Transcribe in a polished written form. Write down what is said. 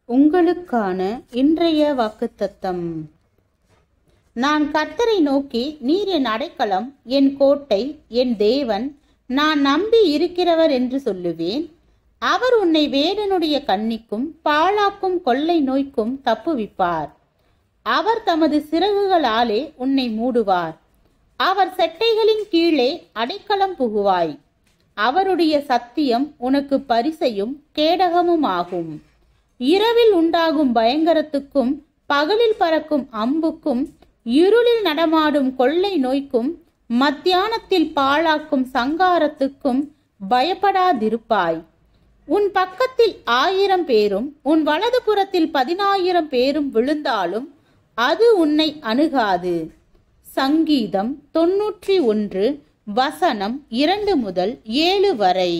உங்களுக்கான இன்றைய வாக்குத்தத்தம். நான் கர்த்தரை நோக்கி, நீர் என் அடைக்கலம், என் கோட்டை, என் தேவன், நான் நம்பி இருக்கிறவர் என்று சொல்லுவேன். அவர் உன்னை வேடனுடைய கண்ணிக்கும் பாழாக்கும் கொள்ளை நோய்க்கும் தப்புவிப்பார். அவர் தமது சிறகுகளாலே உன்னை மூடுவார். அவர் செட்டைகளின் கீழே அடைக்கலம் புகுவாய். அவருடைய சத்தியம் உனக்கு பரிசையும் கேடகமுமாகும். இரவில் உண்டாகும் பயங்கரத்துக்கும் பகலில் பறக்கும் அம்புக்கும் இருளில் நடமாடும் கொள்ளை நோய்க்கும் மத்தியானத்தில் பாழாக்கும் சங்காரத்துக்கும் பயப்படாதிருப்பாய். உன் பக்கத்தில் 1000 பேரும் உன் வலது புறத்தில் 10,000 பேரும் விழுந்தாலும் அது உன்னை அணுகாது. சங்கீதம் 91 வசனம் 2 முதல் 7 வரை.